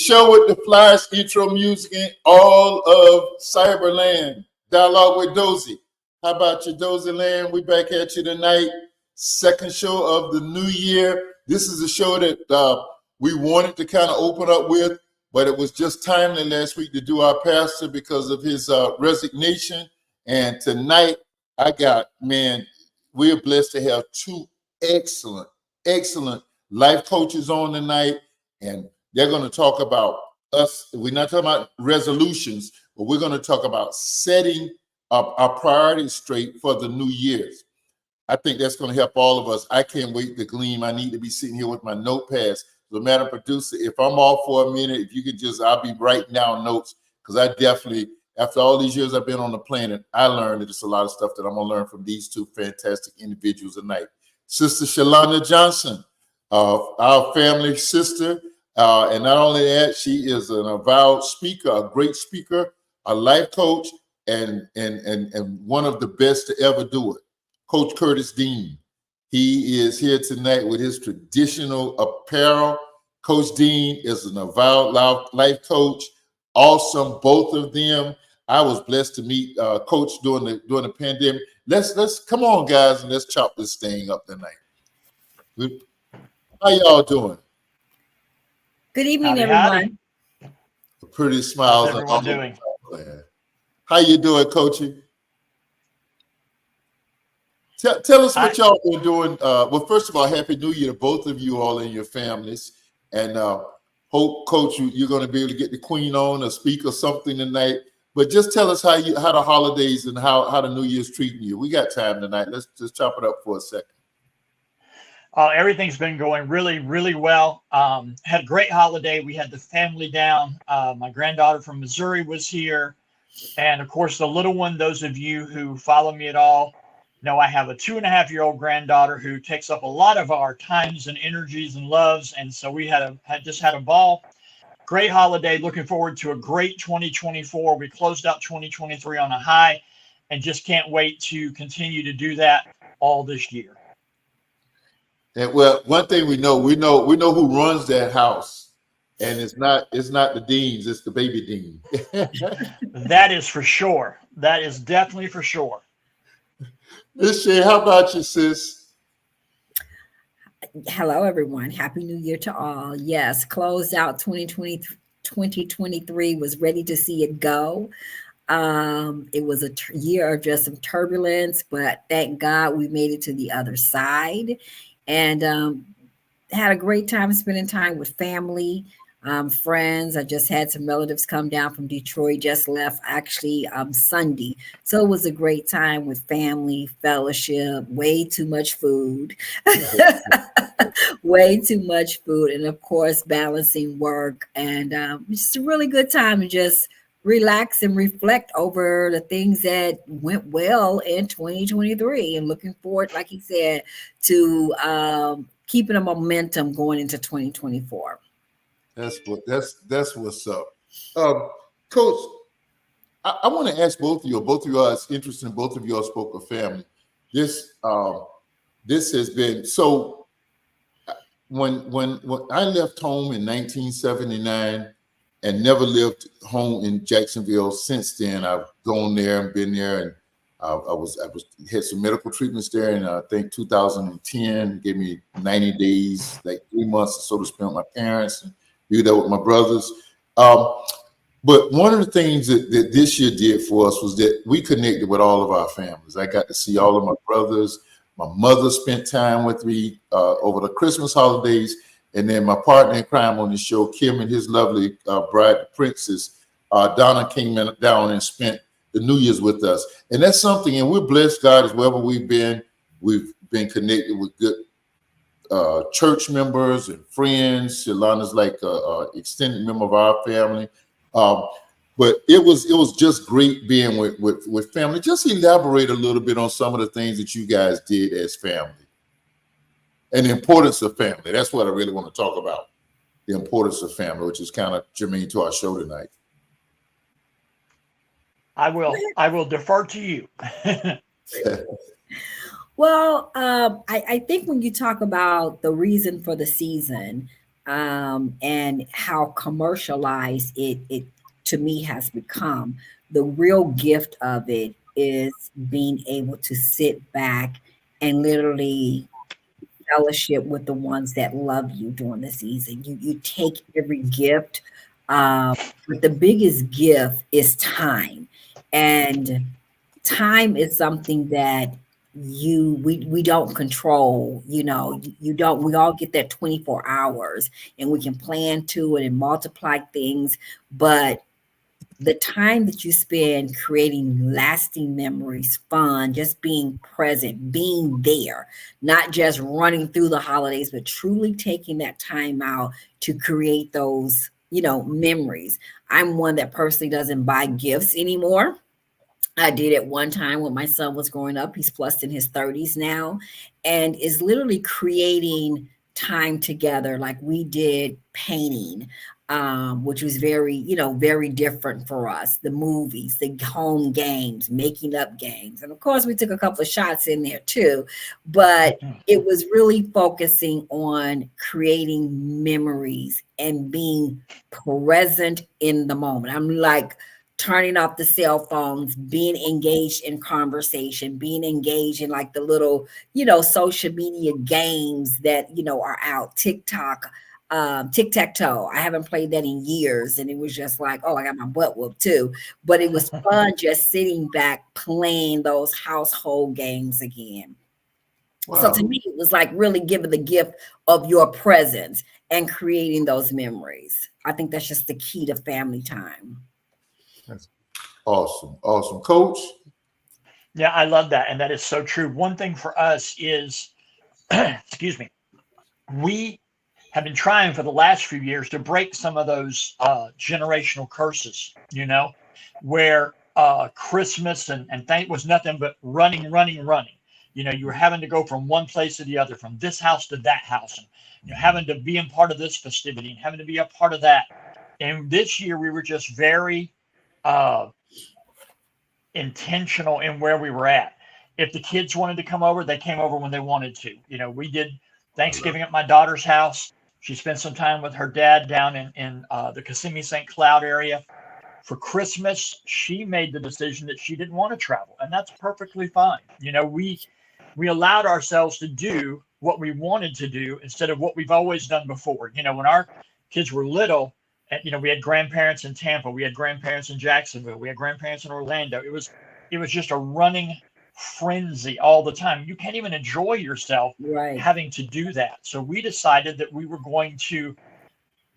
show with the flyest intro music in all of Cyberland. Dialogue with Dozie. How about you, Dozie Land? We back at you tonight. Second show of the new year. This is a show that we wanted to kind of open up with, but it was just timely last week to do our pastor because of his resignation. And tonight, we're blessed to have two excellent life coaches on tonight, and they're going to talk about us. We're not talking about resolutions, but we're going to talk about setting up our priorities straight for the new year's. I think that's going to help all of us. I can't wait to glean. I need to be sitting here with my notepads. So, Madam Producer, if I'm off for a minute, if you could I'll be writing down notes, because I definitely, after all these years I've been on the planet, I learned that there's a lot of stuff that I'm going to learn from these two fantastic individuals tonight. Sister Shalonda Johnson, our family sister, and not only that, she is an avowed speaker, a great speaker, a life coach, and one of the best to ever do it. Coach Curtis Dean. He is here tonight with his traditional apparel. Coach Dean is an avowed life coach. Awesome, both of them. I was blessed to meet Coach during the pandemic. Let's come on, guys, and let's chop this thing up tonight. How y'all doing? Good evening, everyone. Pretty smiles. How's everyone doing? How you doing, Coachy? Tell us what y'all been doing. Well, first of all, Happy New Year to both of you all and your families. And hope, Coach, you're going to be able to get the Queen on or speak or something tonight. But just tell us how the holidays and how the New Year's treating you. We got time tonight. Let's just chop it up for a second. Everything's been going really, really well. Had a great holiday. We had the family down. My granddaughter from Missouri was here. And, of course, the little one, those of you who follow me at all, know I have a 2.5-year-old granddaughter who takes up a lot of our times and energies and loves. And so we just had a ball. Great holiday. Looking forward to a great 2024. We closed out 2023 on a high and just can't wait to continue to do that all this year. And well, one thing we know who runs that house, and it's not the Deans, it's the baby Dean. That is for sure. That is definitely for sure. Miss Shay, how about you, sis? Hello, everyone. Happy New Year to all. Yes, closed out 2023, was ready to see it go. It was a year of just some turbulence, but thank God we made it to the other side. And had a great time spending time with family, friends. I just had some relatives come down from Detroit, just left actually Sunday. So it was a great time with family, fellowship, way too much food, way too much food. And of course, balancing work, and just a really good time to just relax and reflect over the things that went well in 2023, and looking forward, like he said, to keeping a momentum going into 2024. That's what's up. Coach, I want to ask both of you are as interested, and both of you all spoke of family. This has been so. When I left home in 1979 and never lived home in Jacksonville since then, I've gone there and been there, and I had some medical treatments there, and I think 2010 gave me 90 days, like 3 months or so to spend with my parents and be there with my brothers. But one of the things that this year did for us was that we connected with all of our families. I got to see all of my brothers. My mother spent time with me over the Christmas holidays. And then my partner in crime on the show, Kim, and his lovely bride, the princess, Donna, came down and spent the New Year's with us. And that's something, and we're blessed, God, as wherever we've been connected with good church members and friends. Shalonda's like an extended member of our family. But it was just great being with family. Just elaborate a little bit on some of the things that you guys did as family and the importance of family. That's what I really want to talk about, the importance of family, which is kind of germane to our show tonight. I will defer to you. Well, I think when you talk about the reason for the season, and how commercialized it to me has become. The real gift of it is being able to sit back and literally fellowship with the ones that love you during the season. You take every gift, but the biggest gift is time, and time is something that we don't control. You don't. We all get that 24 hours, and we can plan to it and multiply things, but the time that you spend creating lasting memories, fun, just being present, being there, not just running through the holidays, but truly taking that time out to create those, memories. I'm one that personally doesn't buy gifts anymore. I did at one time when my son was growing up. He's plus in his 30s now, and is literally creating time together. Like we did painting, which was very, very different for us. The movies, the home games, making up games. And of course, we took a couple of shots in there too, but it was really focusing on creating memories and being present in the moment. I'm like, turning off the cell phones, being engaged in conversation, being engaged in like the little, social media games that, are out, TikTok, tic-tac-toe. I haven't played that in years. And it was just like, oh, I got my butt whooped too. But it was fun just sitting back playing those household games again. Wow. So to me, it was like really giving the gift of your presence and creating those memories. I think that's just the key to family time. That's awesome. Awesome. Coach? Yeah, I love that. And that is so true. One thing for us is, excuse me, we have been trying for the last few years to break some of those generational curses, where Christmas and thank was nothing but running. You were having to go from one place to the other, from this house to that house, and having to be a part of this festivity and having to be a part of that. And this year we were just very intentional in where we were at. If the kids wanted to come over, they came over when they wanted to. We did Thanksgiving at my daughter's house. She spent some time with her dad down in the Kissimmee St. Cloud area. For Christmas, she made the decision that she didn't want to travel, and that's perfectly fine. We allowed ourselves to do what we wanted to do instead of what we've always done before. When our kids were little, and we had grandparents in Tampa, we had grandparents in Jacksonville, we had grandparents in Orlando. It was just a running frenzy all the time. You can't even enjoy yourself having to do that. So we decided that we were going to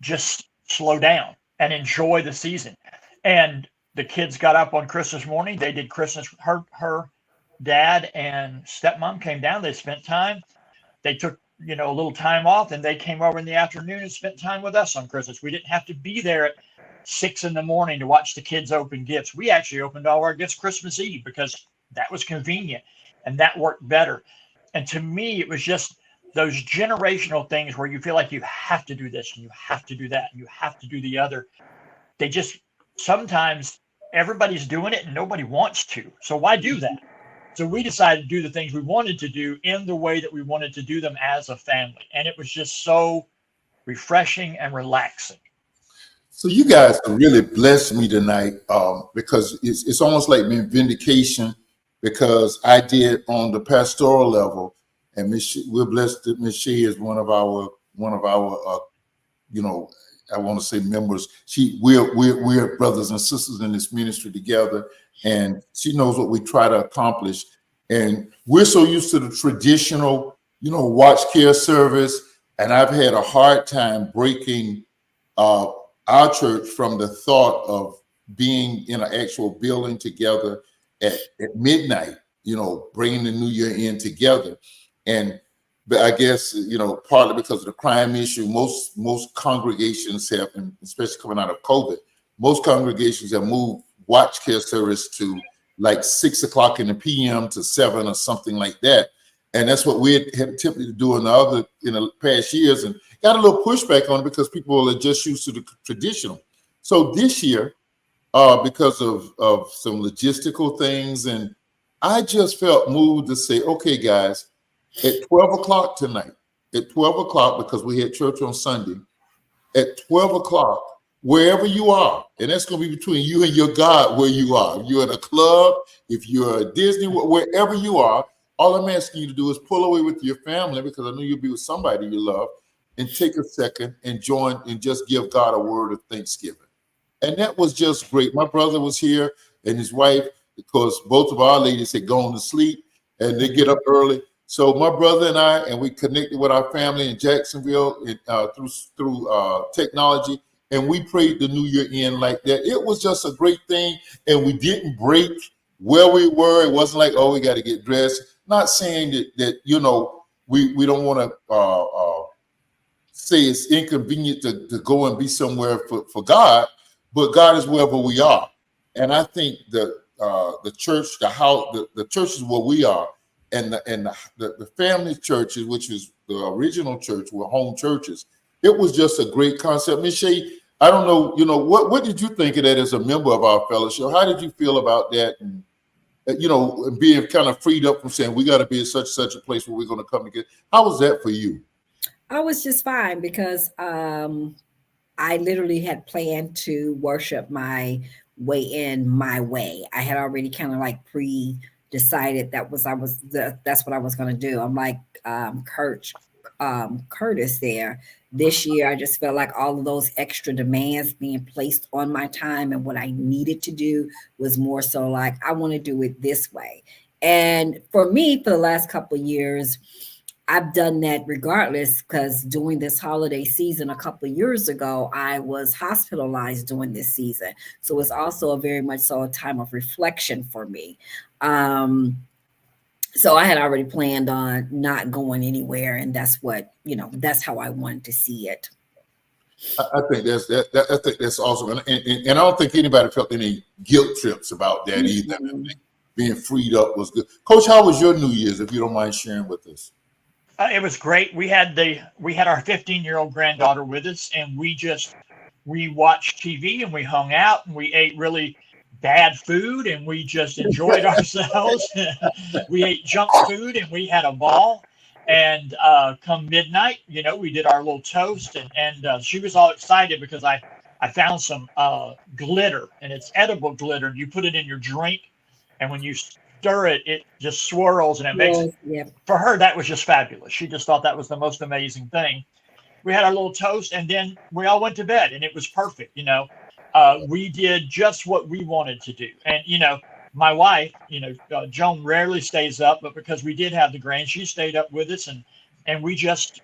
just slow down and enjoy the season. And the kids got up on Christmas morning. They did Christmas. Her dad and stepmom came down. They spent time. They took a little time off, and they came over in the afternoon and spent time with us on Christmas. We didn't have to be there at 6 a.m. to watch the kids open gifts. We actually opened all our gifts Christmas Eve because that was convenient and that worked better. And to me, it was just those generational things where you feel like you have to do this and you have to do that and you have to do the other. They just, sometimes everybody's doing it and nobody wants to. So why do that? So we decided to do the things we wanted to do in the way that we wanted to do them as a family. And it was just so refreshing and relaxing. So you guys have really blessed me tonight because it's almost like being vindication, because I did on the pastoral level, and we're blessed that Miss Shea is one of our I want to say members. We're brothers and sisters in this ministry together, and she knows what we try to accomplish. And we're so used to the traditional, watch care service, and I've had a hard time breaking our church from the thought of being in an actual building together at midnight, bringing the new year in together. But I guess, partly because of the crime issue, most congregations have, and especially coming out of COVID, most congregations have moved watch care service to like 6 o'clock in the PM to 7 or something like that. And that's what we had attempted to do in the past years, and got a little pushback on it because people are just used to the traditional. So this year, because of some logistical things, and I just felt moved to say, okay, guys, at 12 o'clock tonight, because we had church on Sunday, at 12 o'clock, wherever you are, and that's going to be between you and your God where you are. If you're at a club, if you're at Disney, wherever you are, all I'm asking you to do is pull away with your family, because I know you'll be with somebody you love, and take a second and join and just give God a word of thanksgiving. And that was just great. My brother was here and his wife, because both of our ladies had gone to sleep and they get up early. So my brother and I, and we connected with our family in Jacksonville through technology, and we prayed the new year in like that. It was just a great thing, and we didn't break where we were. It wasn't like, oh, we got to get dressed. Not saying that we don't want to say it's inconvenient to go and be somewhere for God, but God is wherever we are. And I think the church, the house, the church is where we are, and the family churches, which is the original church, were home churches. It was just a great concept. Ms. Shea, I don't know, what did you think of that as a member of our fellowship? How did you feel about that? And being kind of freed up from saying we got to be at such a place where we're going to come together. How was that for you? I was just fine, because I literally had planned to worship my way in my way. I had already kind of like decided that's what I was going to do. I'm like Curtis there. This year, I just felt like all of those extra demands being placed on my time, and what I needed to do was more so like, I want to do it this way. And for me, for the last couple of years, I've done that regardless, because during this holiday season a couple of years ago, I was hospitalized during this season. So it's also very much so a time of reflection for me. So I had already planned on not going anywhere, and that's that's how I wanted to see it. I think I think that's awesome, and I don't think anybody felt any guilt trips about that either. Mm-hmm. Being freed up was good. Coach, how was your New Year's, if you don't mind sharing with us? It was great. We had our 15-year-old granddaughter with us, and we watched TV and we hung out and we ate really bad food and we just enjoyed ourselves. We ate junk food and we had a ball. And come midnight, we did our little toast, and she was all excited because I found some glitter, and it's edible glitter. You put it in your drink, and when you stir it, it just swirls, and it makes it. Yep. For her, that was just fabulous. She just thought that was the most amazing thing. We had our little toast, and then we all went to bed, and it was perfect. We did just what we wanted to do, and my wife, Joan rarely stays up, but because we did have the grand, she stayed up with us, and we just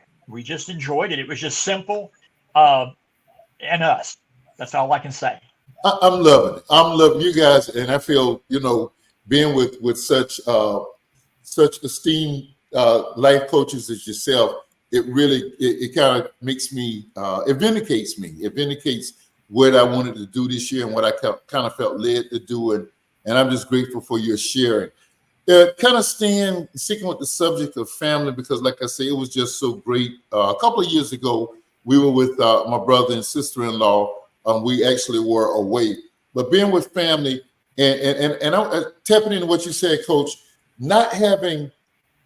enjoyed it. It was just simple, and us. That's all I can say. I'm loving it. I'm loving you guys, and I feel being with such esteemed life coaches as yourself. It really it kind of makes me it vindicates me. It vindicates what I wanted to do this year and what I kind of felt led to do, and I'm just grateful for your sharing. Kind of sticking with the subject of family, because like I say, it was just so great. A couple of years ago, we were with my brother and sister-in-law. We actually were away, but being with family and I'm tapping into what you said, Coach, not having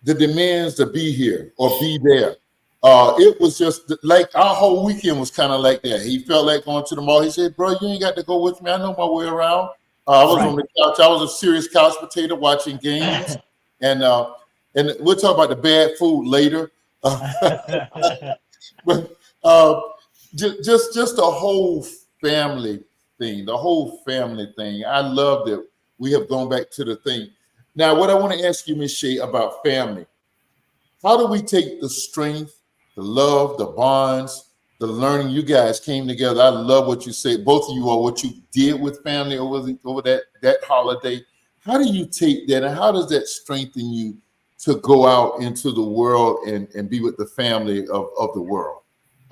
the demands to be here or be there. It was just like our whole weekend was kind of like that. He felt like going to the mall. He said, bro, you ain't got to go with me. I know my way around. I was on the couch. I was a serious couch potato watching games. And we'll talk about the bad food later. But just the whole family thing. I love that we have gone back to the thing. Now, what I want to ask you, Ms. Shea, about family. How do we take the strength, the love, the bonds, the learning? You guys came together. I love what you say, both of you, are what you did with family over that holiday. How do you take that, and how does that strengthen you to go out into the world and be with the family of the world?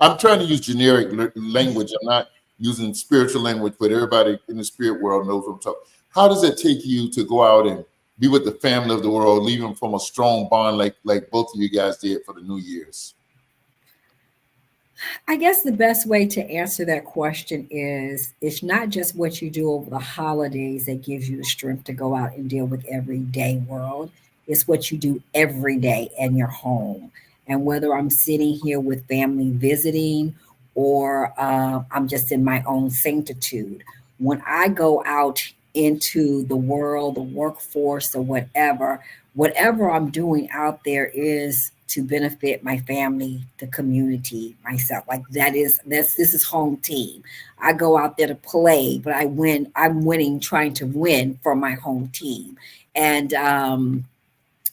I'm trying to use generic language. I'm not using spiritual language, but everybody in the spirit world knows what I'm talking. How does it take you to go out and be with the family of the world, leaving from a strong bond like both of you guys did for the New Year's? I guess the best way to answer that question is, it's not just what you do over the holidays that gives you the strength to go out and deal with everyday world. It's what you do every day in your home. And whether I'm sitting here with family visiting, or I'm just in my own sanctitude. When I go out into the world, the workforce, or whatever I'm doing out there is to benefit my family, the community, myself. Like this is home team. I go out there to play, but I'm winning, trying to win for my home team. And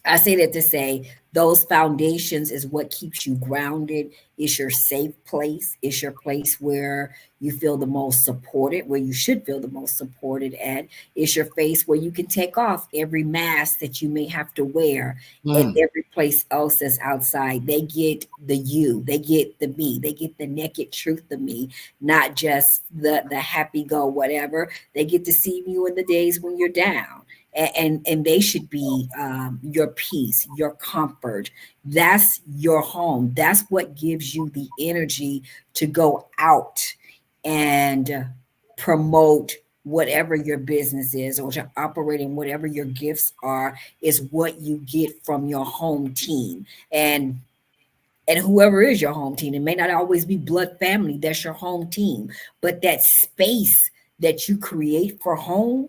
I say that to say those foundations is what keeps you grounded. It's your safe place. It's your place where you feel the most supported, where you should feel the most supported at. It's your face where you can take off every mask that you may have to wear, and every place else that's outside. They get the you, they get the me, they get the naked truth of me, not just the happy go whatever. They get to see you in the days when you're down. And they should be your peace, your comfort. That's your home. That's what gives you the energy to go out and promote whatever your business is, or to operate in whatever your gifts are, is what you get from your home team. And whoever is your home team, it may not always be blood family, that's your home team, but that space that you create for home,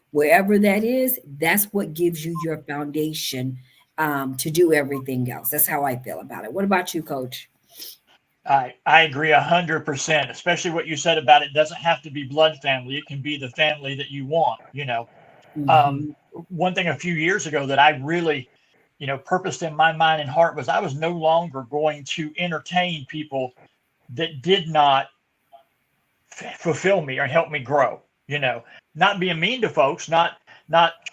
wherever that is, that's what gives you your foundation to do everything else. That's how I feel about it. What about you, Coach? I agree 100%, especially what you said about it doesn't have to be blood family. It can be the family that you want, you know. Mm-hmm. One thing a few years ago that I really, purposed in my mind and heart was I was no longer going to entertain people that did not fulfill me or help me grow, not being mean to folks, not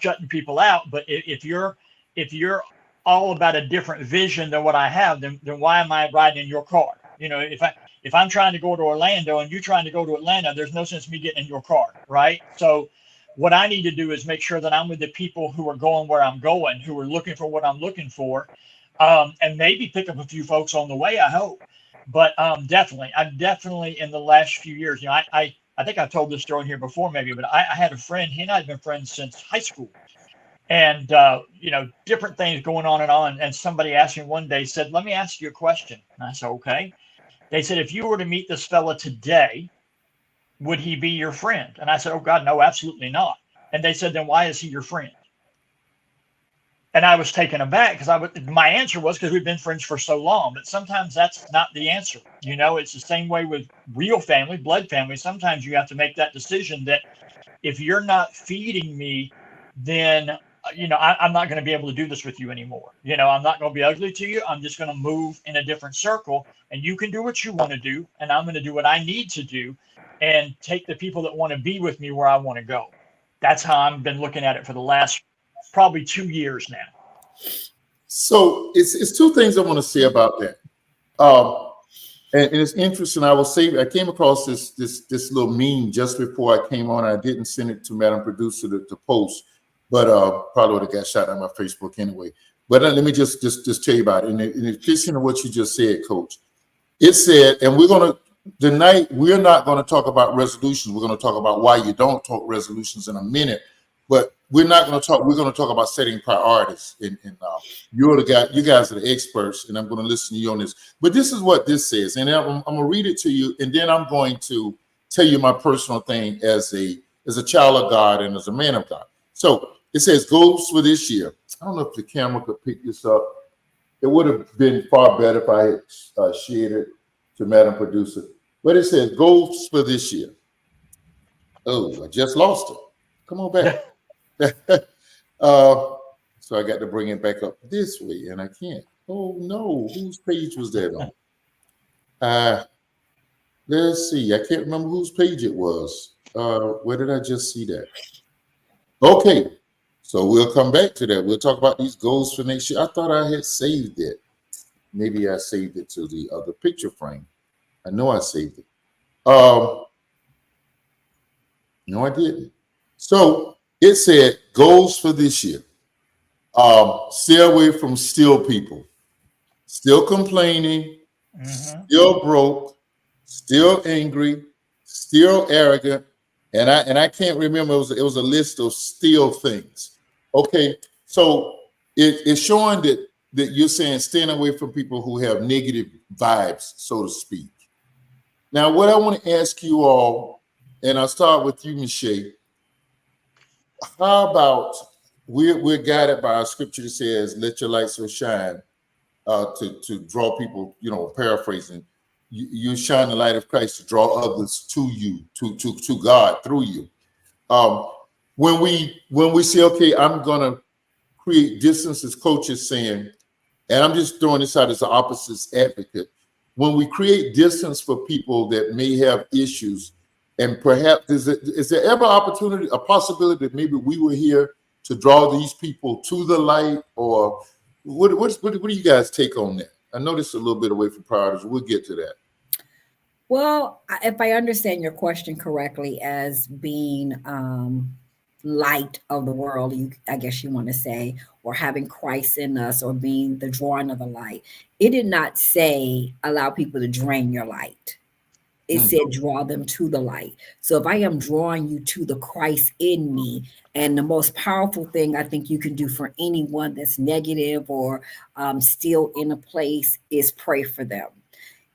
shutting people out. But if you're all about a different vision than what I have, then why am I riding in your car? If I'm trying to go to Orlando and you're trying to go to Atlanta, there's no sense me getting in your car, right? So what I need to do is make sure that I'm with the people who are going where I'm going, who are looking for what I'm looking for, and maybe pick up a few folks on the way, I hope. But I'm definitely in the last few years, I think I've told this story here before, maybe, but I had a friend. He and I had been friends since high school, and different things going on and on. And somebody asked me one day, said, "Let me ask you a question." And I said, "Okay." They said, "If you were to meet this fella today, would he be your friend?" And I said, "Oh God, no, absolutely not." And they said, "Then why is he your friend?" And I was taken aback because my answer was because we've been friends for so long. But sometimes that's not the answer. It's the same way with real family, blood family. Sometimes you have to make that decision that if you're not feeding me, then I'm not going to be able to do this with you anymore. I'm not going to be ugly to you. I'm just going to move in a different circle, and you can do what you want to do, and I'm going to do what I need to do, and take the people that want to be with me where I want to go. That's how I've been looking at it for the last probably 2 years now. So it's two things I want to say about that. And it's interesting. I came across this little meme just before I came on. I didn't send it to Madam Producer to post, but probably would have got shot on my Facebook anyway. But let me just tell you about it. And in addition to what you just said, Coach, it said, and tonight we're not going to talk about resolutions. We're going to talk about why you don't talk resolutions in a minute. But we're not going to talk. We're going to talk about setting priorities. And you're the guy. You guys are the experts, and I'm going to listen to you on this. But this is what this says, and I'm going to read it to you, and then I'm going to tell you my personal thing as a child of God and as a man of God. So it says goals for this year. I don't know if the camera could pick this up. It would have been far better if I had shared it to Madam Producer. But it says goals for this year. Oh, I just lost it. Come on back. So I got to bring it back up this way, and I can't. Oh no, whose page was that on? Let's see. I can't remember whose page it was. Where did I just see that? Okay, so we'll come back to that. We'll talk about these goals for next year. I thought I had saved it. Maybe I saved it to the other picture frame. I know I saved it. No, I didn't. So it said goals for this year. Stay away from still people, still complaining, still broke, still angry, still arrogant, and I can't remember. It was a list of still things. Okay, so it's showing that you're saying staying away from people who have negative vibes, so to speak. Now, what I want to ask you all, and I'll start with you, Michelle. How about we're guided by our scripture that says, "Let your light so shine," to draw people. Paraphrasing, you shine the light of Christ to draw others to you, to God through you. When we say, "Okay, I'm gonna create distance," as Coach is saying, and I'm just throwing this out as an opposites advocate. When we create distance for people that may have issues, and perhaps is there ever a possibility that maybe we were here to draw these people to the light, or what do you guys take on that? I know this is a little bit away from priorities. We'll get to that. Well, if I understand your question correctly, as being light of the world, I guess you want to say, or having Christ in us, or being the drawing of the light, it did not say allow people to drain your light. It said draw them to the light. So if I am drawing you to the Christ in me, and the most powerful thing I think you can do for anyone that's negative or still in a place is pray for them.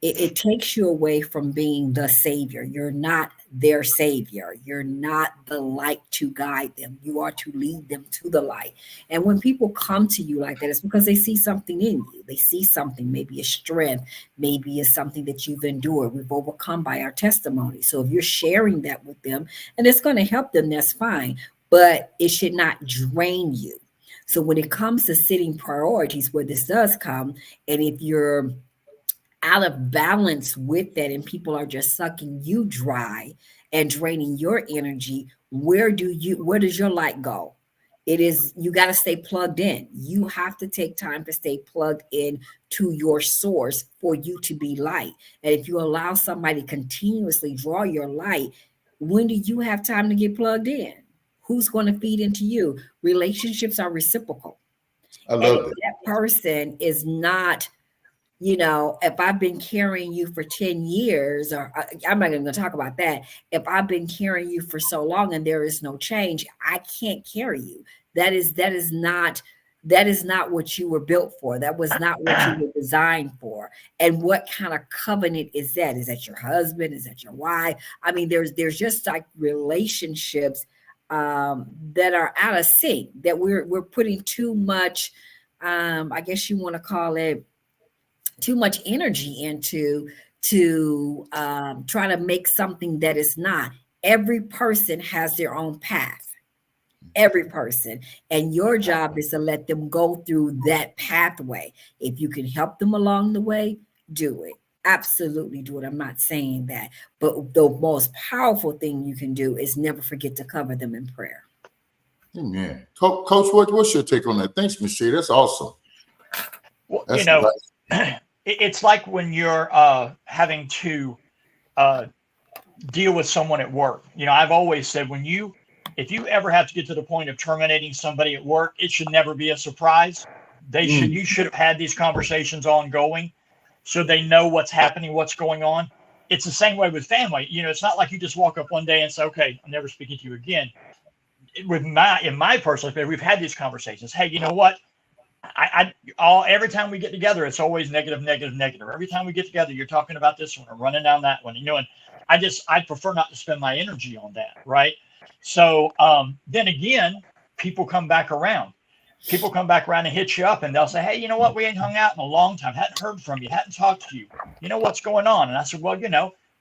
It takes you away from being the savior. You're not their savior. You're not the light to guide them. You are to lead them to the light. And when people come to you like that, it's because they see something in you. They see something, maybe a strength, maybe it's something that you've endured. We've overcome by our testimony. So if you're sharing that with them and it's going to help them, that's fine. But it should not drain you. So when it comes to setting priorities, where this does come, and if you're out of balance with that and people are just sucking you dry and draining your energy, where does your light go? You got to stay plugged in. You have to take time to stay plugged in to your source for you to be light. And if you allow somebody to continuously draw your light, when do you have time to get plugged in? Who's going to feed into you? Relationships are reciprocal. I love that person is not, if I've been carrying you for 10 years, or I'm not even going to talk about that. If I've been carrying you for so long and there is no change, I can't carry you. That is not what you were built for. That was not what you were designed for. And what kind of covenant is that? Is that your husband? Is that your wife? I mean, there's just like relationships that are out of sync, that we're putting too much, I guess you want to call it, too much energy into to try to make something that is not. Every person has their own path. Every person. And your job is to let them go through that pathway. If you can help them along the way, do it. Absolutely do it. I'm not saying that. But the most powerful thing you can do is never forget to cover them in prayer. Amen. Coach, what's your take on that? Thanks, Michelle. That's awesome. Well, it's like when you're having to deal with someone at work. I've always said, if you ever have to get to the point of terminating somebody at work, it should never be a surprise. You should have had these conversations ongoing so they know what's happening, what's going on. It's the same way with family. It's not like you just walk up one day and say, okay, I'm never speaking to you again. In my personal opinion, we've had these conversations. Hey, you know what? Every time we get together, it's always negative. Every time we get together, you're talking about this one or running down that one, and I prefer not to spend my energy on that. Right. So, then again, people come back around and hit you up, and they'll say, hey, you know what? We ain't hung out in a long time. Hadn't heard from you. Hadn't talked to you. You know, what's going on? And I said, well,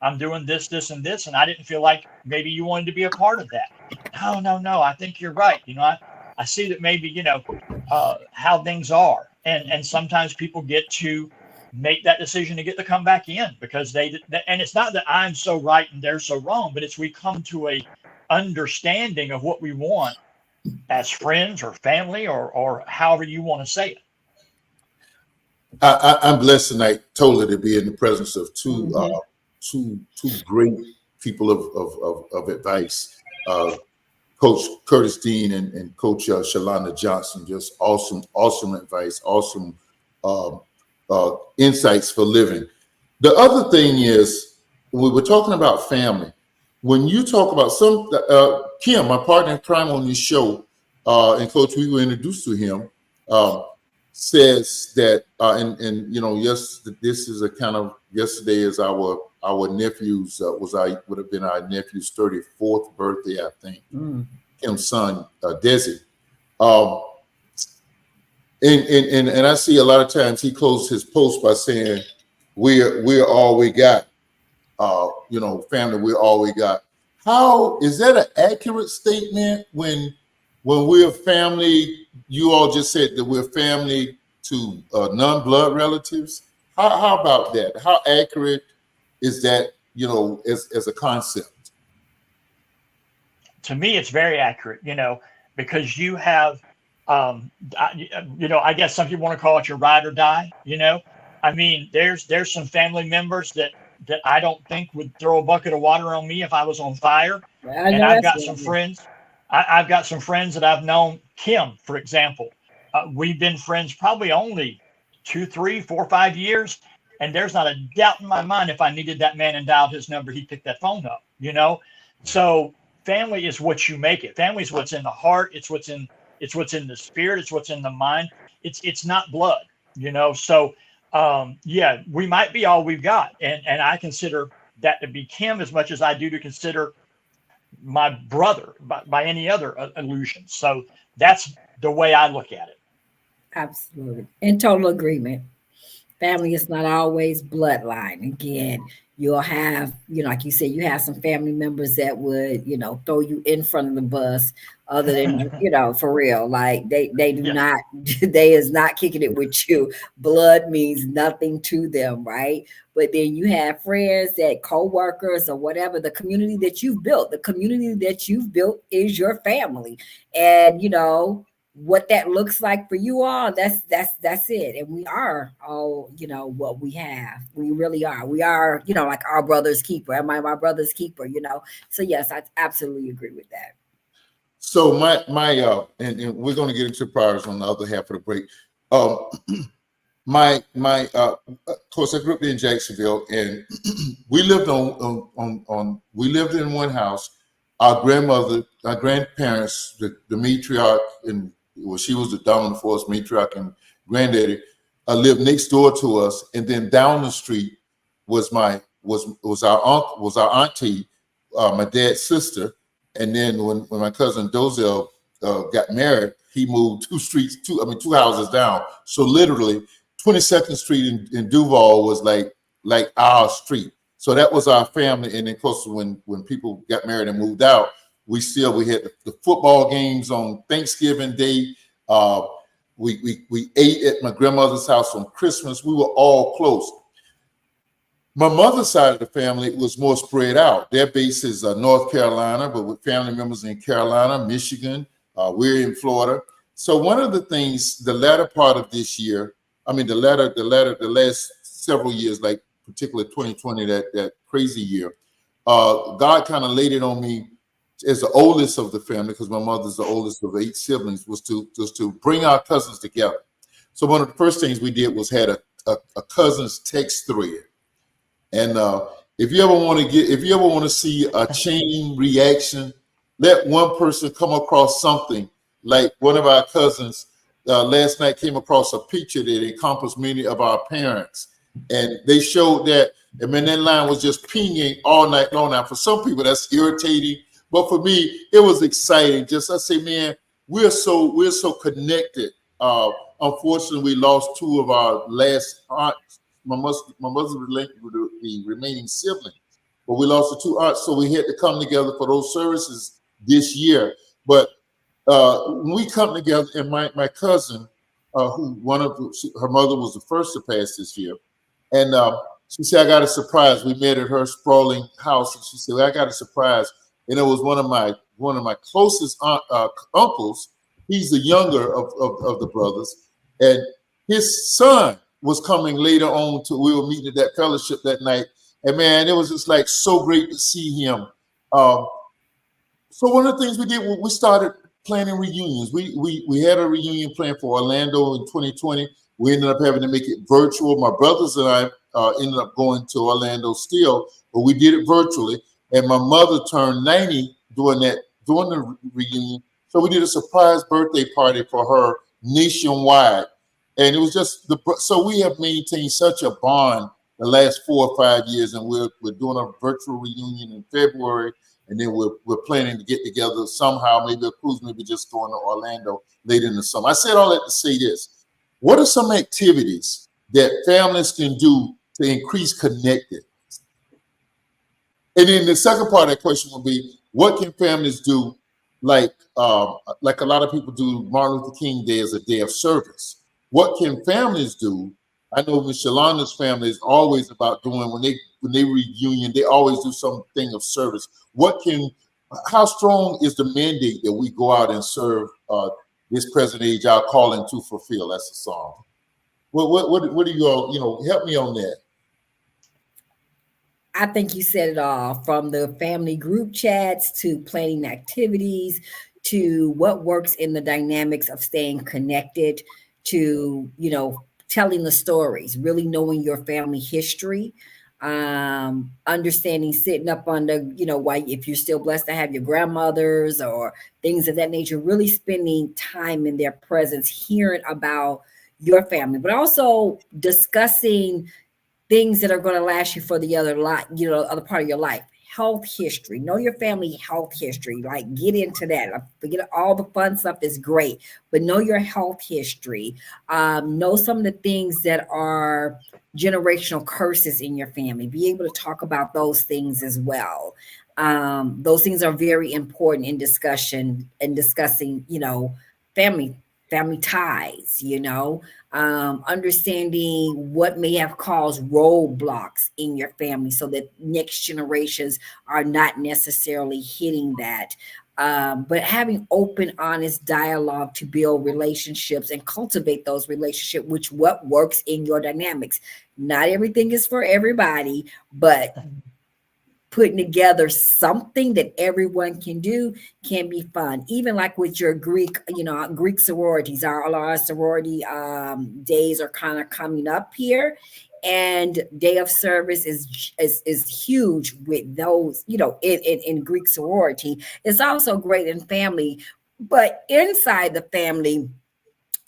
I'm doing this, and this, and I didn't feel like maybe you wanted to be a part of that. No. I think you're right. I see that maybe, how things are. And sometimes people get to make that decision to get to come back in because and it's not that I'm so right and they're so wrong, but we come to a understanding of what we want as friends or family or however you want to say it. I'm blessed tonight totally to be in the presence of two great people of advice. Coach Curtis Dean and Coach Shalonda Johnson, just awesome advice, awesome insights for living. The other thing is, when we were talking about family, when you talk about Kim, my partner in crime on this show, and Coach, we were introduced to him, says that, yes, this is a kind of, yesterday is our our nephew's would have been our nephew's 34th birthday, I think. Kim's son, Dozie. And I see a lot of times he closed his post by saying, "We're all we got." Family, we're all we got. How is that an accurate statement when we're family? You all just said that we're family to non-blood relatives. How about that? How accurate is that, as a concept? To me, it's very accurate, because you have, I guess some people want to call it your ride or die, I mean, there's some family members that I don't think would throw a bucket of water on me if I was on fire. And I've got some friends. I've got some friends that I've known. Kim, for example, we've been friends probably only 2, 3, 4, 5 years. And there's not a doubt in my mind if I needed that man and dialed his number, he'd pick that phone up, So family is what you make it. Family is what's in the heart. It's what's in the spirit. It's what's in the mind. It's not blood, So we might be all we've got. And I consider that to be Kim as much as I do to consider my brother by any other illusion. So that's the way I look at it. Absolutely. In total agreement. Family is not always bloodline. Again, you'll have, like you said, you have some family members that would, throw you in front of the bus other than, for real. Like they do not, they is not kicking it with you. Blood means nothing to them, right? But then you have friends that co-workers or whatever, the community that you've built is your family. And, what that looks like for you all, that's it. And we are all, what we have. We really are. We are, like our brother's keeper. Am I my brother's keeper? So yes, I absolutely agree with that. So my and we're going to get into priors on the other half of the break. Of course, I grew up in Jacksonville, and we lived we lived in one house. Our grandparents, the matriarch, and she was the dominant force, matriarch and granddaddy, lived next door to us, and then down the street was our auntie, my dad's sister, and then when my cousin Dozell got married, he moved two houses down. So literally, 22nd Street in Duval was like our street. So that was our family, and of course, when people got married and moved out, we had the football games on Thanksgiving Day. We ate at my grandmother's house on Christmas. We were all close. My mother's side of the family was more spread out. Their base is North Carolina, but with family members in Carolina, Michigan. We're in Florida. So one of the things, the latter part of this year, the last several years, like particularly 2020, that crazy year, God kind of laid it on me as the oldest of the family, because my mother's the oldest of 8 siblings, was to bring our cousins together. So one of the first things we did was had a cousins text thread. And if you ever want to see a chain reaction, let one person come across something. Like one of our cousins last night came across a picture that encompassed many of our parents. And they showed that, and then that line was just pinging all night long. Now, for some people, that's irritating. But for me, it was exciting. I say, man, we're so connected. Unfortunately, we lost 2 of our last aunts. My mother's related with the remaining siblings, but we lost the 2 aunts, so we had to come together for those services this year. But when we come together, and my cousin, her mother was the first to pass this year, and she said, I got a surprise. We met at her sprawling house, and she said, well, I got a surprise. And it was one of my closest uncles. He's the younger of the brothers, and his son was coming later on. We were meeting at that fellowship that night, and man, it was just like so great to see him. So one of the things we did, we started planning reunions. We had a reunion plan for Orlando in 2020. We ended up having to make it virtual. My brothers and I ended up going to Orlando still, but we did it virtually. And my mother turned 90 during the reunion. So we did a surprise birthday party for her nationwide. And it was just so we have maintained such a bond, the last 4 or 5 years, and we're doing a virtual reunion in February, and then we're planning to get together somehow, maybe a cruise, maybe just going to Orlando later in the summer. I said all that to say this: what are some activities that families can do to increase connectedness? And then the second part of that question will be, what can families do, like a lot of people do Martin Luther King Day as a day of service? What can families do? I know Miss Shalonda's family is always about doing, when they reunion, they always do something of service. How strong is the mandate that we go out and serve this present age, our calling to fulfill? That's the song. What do you all, help me on that? I think you said it all, from the family group chats to planning activities to what works in the dynamics of staying connected to, telling the stories, really knowing your family history, understanding, sitting up on the, why, if you're still blessed to have your grandmothers or things of that nature, really spending time in their presence, hearing about your family, but also discussing things that are going to last you for the other part of your life. Health history, know your family health history, like get into that. Forget all the fun stuff is great, but know your health history. Know some of the things that are generational curses in your family. Be able to talk about those things as well. Those things are very important in discussion and discussing, family ties, understanding what may have caused roadblocks in your family so that next generations are not necessarily hitting that. But having open, honest dialogue to build relationships and cultivate those relationships, which what works in your dynamics. Not everything is for everybody, but putting together something that everyone can do can be fun. Even like with your Greek, Greek sororities, our sorority days are kind of coming up here, and day of service is huge with those, in Greek sorority. It's also great in family, but inside the family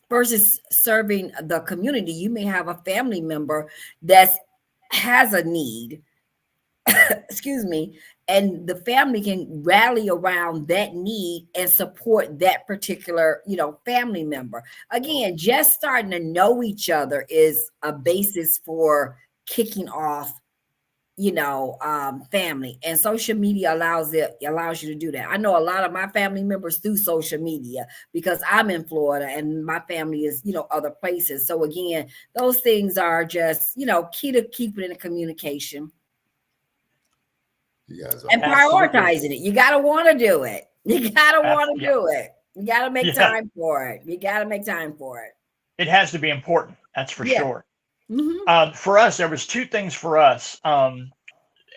versus serving the community, you may have a family member that has a need, excuse me, and the family can rally around that need and support that particular, family member. Again, just starting to know each other is a basis for kicking off, family, and social media allows you to do that. I know a lot of my family members through social media because I'm in Florida and my family is, other places. So again, those things are just, key to keeping in communication. And prioritizing it. You got to want to do it. You got to want to do it. You got to make time for it. It has to be important. That's for sure. Mm-hmm. For us, there was two things for us. And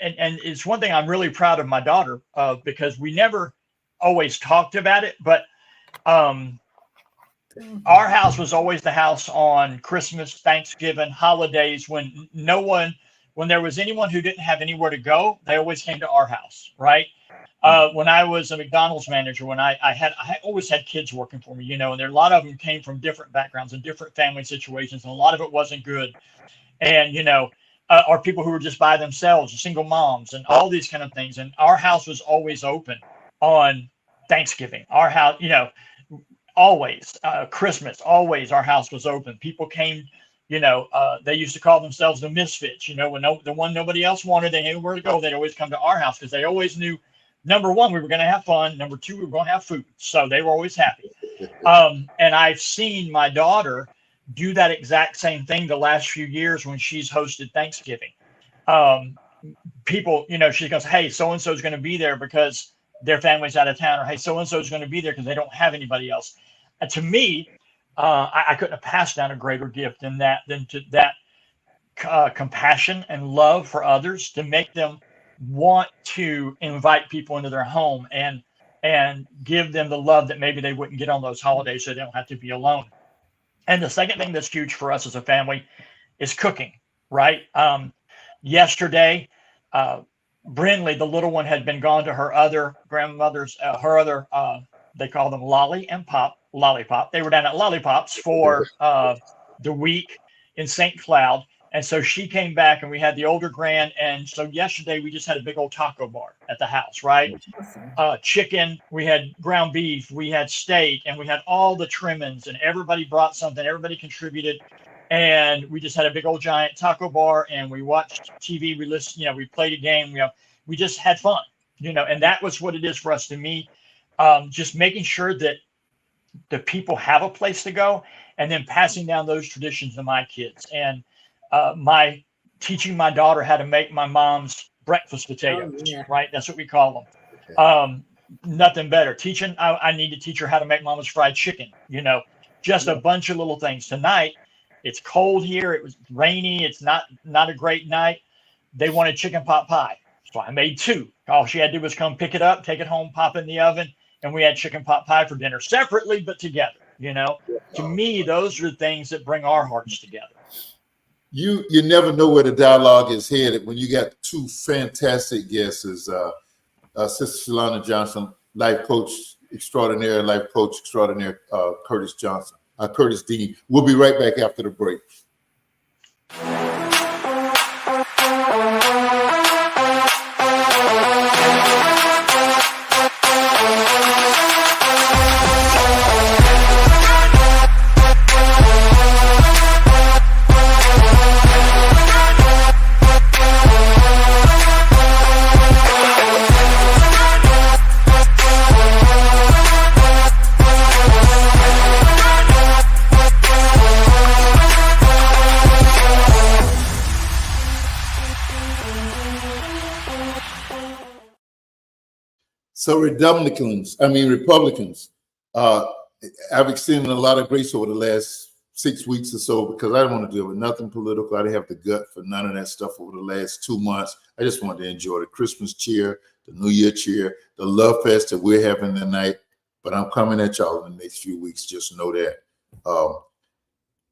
it's one thing I'm really proud of my daughter of, because we never always talked about it, but our house was always the house on Christmas, Thanksgiving, holidays, when there was anyone who didn't have anywhere to go, they always came to our house, right? When I was a McDonald's manager, when I always had kids working for me, and a lot of them came from different backgrounds and different family situations, and a lot of it wasn't good. And, or people who were just by themselves, single moms, and all these kind of things. And our house was always open on Thanksgiving. Our house, always, Christmas, always our house was open. People came. They used to call themselves the misfits, when the one nobody else wanted, they knew where to go. They'd always come to our house because they always knew, number one, we were going to have fun. Number two, we were going to have food. So they were always happy. And I've seen my daughter do that exact same thing the last few years when she's hosted Thanksgiving. People, she goes, hey, so-and-so is going to be there because their family's out of town, or hey, so-and-so is going to be there because they don't have anybody else. And to me, I couldn't have passed down a greater gift than that compassion and love for others, to make them want to invite people into their home and give them the love that maybe they wouldn't get on those holidays, so they don't have to be alone. And the second thing that's huge for us as a family is cooking, right? Yesterday, Brindley, the little one, had been gone to her other grandmother's, they call them Lollipop. They were down at Lollipops for the week in St. Cloud. And so she came back and we had the older grand. And so yesterday we just had a big old taco bar at the house, right? Chicken, we had ground beef, we had steak, and we had all the trimmings, and everybody brought something, everybody contributed. And we just had a big old giant taco bar, and we watched TV, we listened, we played a game, we just had fun, and that was what it is for us. To me, just making sure that the people have a place to go, and then passing down those traditions to my kids. And teaching my daughter how to make my mom's breakfast potatoes, right? That's what we call them. Nothing better. I need to teach her how to make mama's fried chicken, just a bunch of little things. Tonight, it's cold here. It was rainy. It's not a great night. They wanted chicken pot pie. So I made 2. All she had to do was come pick it up, take it home, pop it in the oven, and we had chicken pot pie for dinner, separately but together. To me, those are the things that bring our hearts together. You never know where the dialogue is headed when you got 2 fantastic guests, Sister Shalonda Johnson, life coach extraordinaire, Curtis Dean. We'll be right back after the break. So Republicans, I've extended a lot of grace over the last 6 weeks or so because I don't want to deal with nothing political. I didn't have the gut for none of that stuff over the last 2 months. I just wanted to enjoy the Christmas cheer, the New Year cheer, the love fest that we're having tonight. But I'm coming at y'all in the next few weeks. Just know that.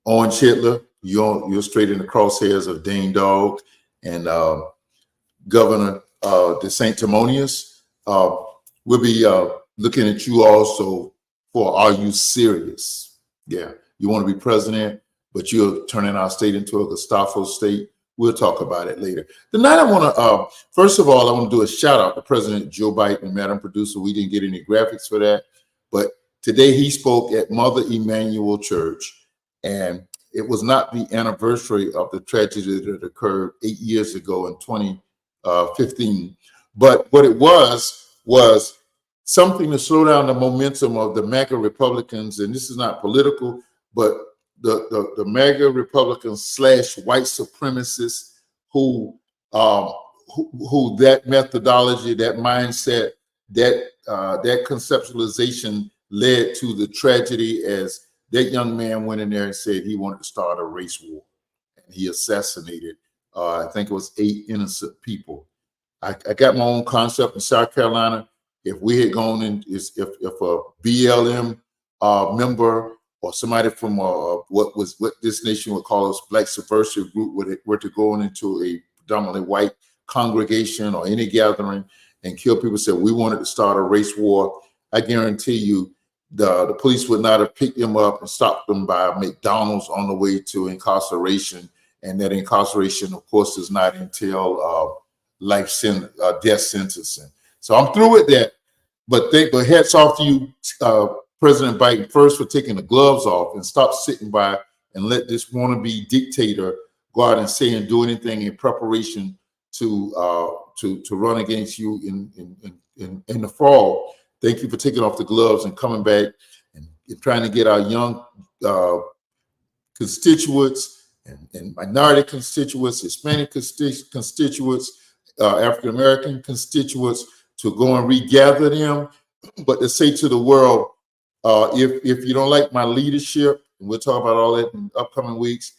Owen Chitler, you're straight in the crosshairs of Dane Dog and Governor DeSanctimonious. We'll be looking at you also for Are You Serious? Yeah, you want to be president, but you're turning our state into a Gestapo state. We'll talk about it later. Tonight, I want to, first of all, I want to do a shout out to President Joe Biden and Madam Producer. We didn't get any graphics for that, but today he spoke at Mother Emanuel Church, and it was not the anniversary of the tragedy that occurred 8 years ago in 2015, but what it was something to slow down the momentum of the MAGA Republicans, and this is not political, but the MAGA Republicans / white supremacists who that methodology, that mindset, that conceptualization led to the tragedy as that young man went in there and said he wanted to start a race war, and he assassinated, I think it was 8 innocent people. I got my own concept in South Carolina. If we had gone in, if a BLM member or somebody from what this nation would call us Black subversive group were to go into a predominantly white congregation or any gathering and kill people, said we wanted to start a race war, I guarantee you the police would not have picked them up and stopped them by McDonald's on the way to incarceration. And that incarceration, of course, does not entail death sentencing. So I'm through with that. But hats off to you, President Biden, first for taking the gloves off and stop sitting by and let this wannabe dictator go out and say and do anything in preparation to run against you in the fall. Thank you for taking off the gloves and coming back and trying to get our young constituents and minority constituents, Hispanic constituents, African American constituents to go and regather them, but to say to the world, if you don't like my leadership, and we'll talk about all that in upcoming weeks,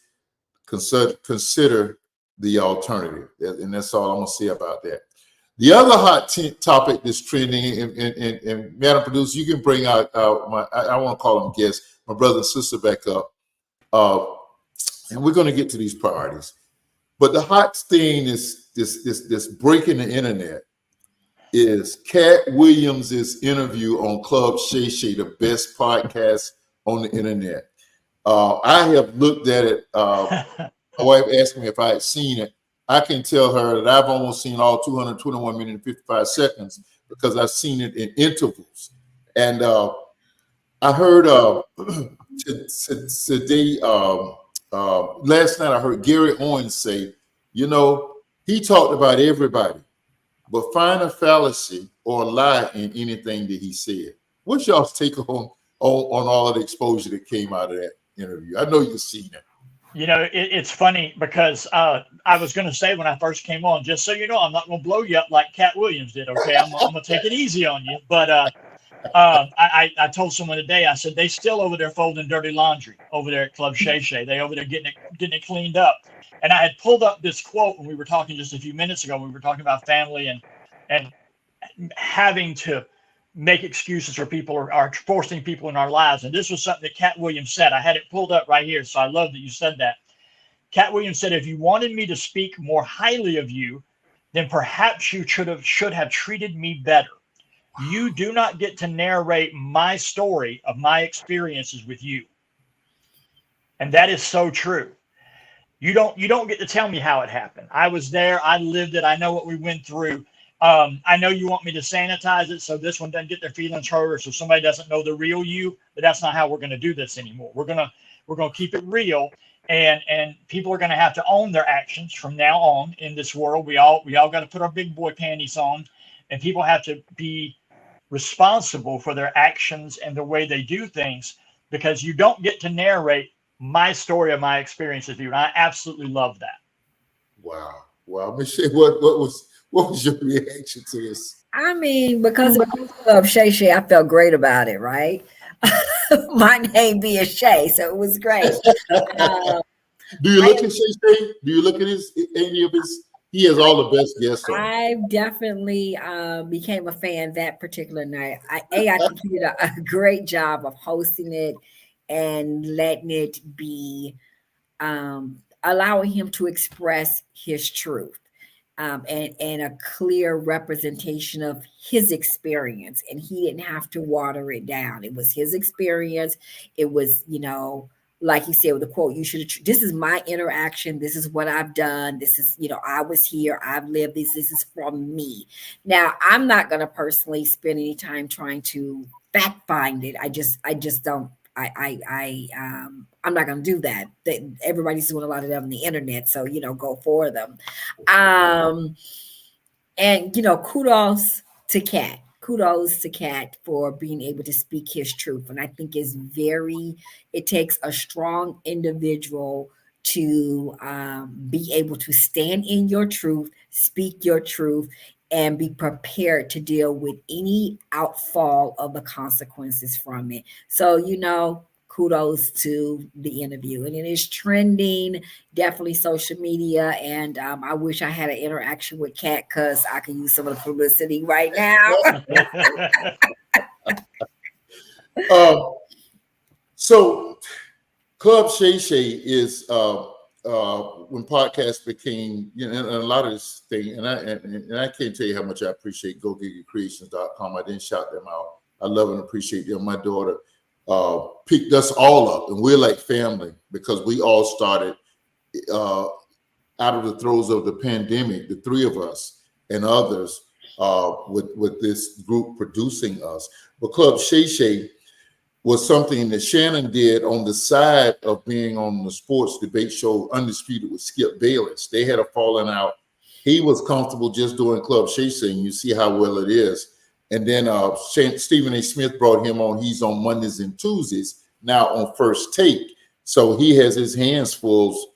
consider the alternative. And that's all I'm going to say about that. The other hot topic that's trending, and Madam Producer, you can bring out I want to call them guests, my brother and sister back up, and we're going to get to these priorities. But the hot thing is this breaking the internet is Cat Williams's interview on Club Shay Shay, the best podcast on the internet. I have looked at it my wife asked me if I had seen it. I can tell her that I've almost seen all 221 minutes and 55 seconds because I've seen it in intervals. And I heard today, last night, I heard Gary Owens say, he talked about everybody, but find a fallacy or a lie in anything that he said. What's y'all's take on all of the exposure that came out of that interview? I know you've seen it. It's funny because I was going to say when I first came on, just so you know, I'm not going to blow you up like Cat Williams did. Okay, I'm going to take it easy on you. But I told someone today, I said, they still over there folding dirty laundry over there at Club Shay Shay. They over there getting it cleaned up. And I had pulled up this quote when we were talking just a few minutes ago. When we were talking about family and having to make excuses for people or forcing people in our lives. And this was something that Cat Williams said. I had it pulled up right here, so I love that you said that. Cat Williams said, if you wanted me to speak more highly of you, then perhaps you should have treated me better. You do not get to narrate my story of my experiences with you. And that is so true. You don't get to tell me how it happened. I was there. I lived it. I know what we went through. I know you want me to sanitize it so this one doesn't get their feelings hurt or so somebody doesn't know the real you, but that's not how we're going to do this anymore. We're going to keep it real, and people are going to have to own their actions from now on in this world. We all got to put our big boy panties on, and people have to be responsible for their actions and the way they do things, because you don't get to narrate my story of my experience with you. And I absolutely love that. Wow. Michelle, what was your reaction to this? I mean, because of Shay Shay, I felt great about it, right? My name being Shay, so it was great. Do you look at Shay Shay? Do you look at any of his? He has all the best guests on. I definitely became a fan that particular night. I completed a great job of hosting it and letting it be, allowing him to express his truth. And a clear representation of his experience. And he didn't have to water it down. It was his experience. It was, like he said with the quote, this is my interaction. This is what I've done. This is, I was here. I've lived this. This is from me. Now, I'm not going to personally spend any time trying to fact find it. I just don't. I'm not going to do that. Everybody's doing a lot of that on the internet, so go for them. And kudos to Cat. Kudos to Cat for being able to speak his truth, and I think it takes a strong individual to be able to stand in your truth, speak your truth, and be prepared to deal with any outfall of the consequences from it. So, kudos to the interview. And it is trending, definitely social media. And I wish I had an interaction with Cat because I can use some of the publicity right now. So Club Shay Shay is when podcasts became, and a lot of this thing, and I can't tell you how much I appreciate GoGigitCreations.com. I didn't shout them out. I love and appreciate them. My daughter picked us all up, and we're like family because we all started out of the throes of the pandemic, the three of us and others with this group producing us. But Club Shay Shay was something that Shannon did on the side of being on the sports debate show Undisputed with Skip Bayless. They had a falling out. He was comfortable just doing Club Shay Shay, and you see how well it is. And then Stephen A. Smith brought him on. He's on Mondays and Tuesdays now on First Take. So he has his hands full.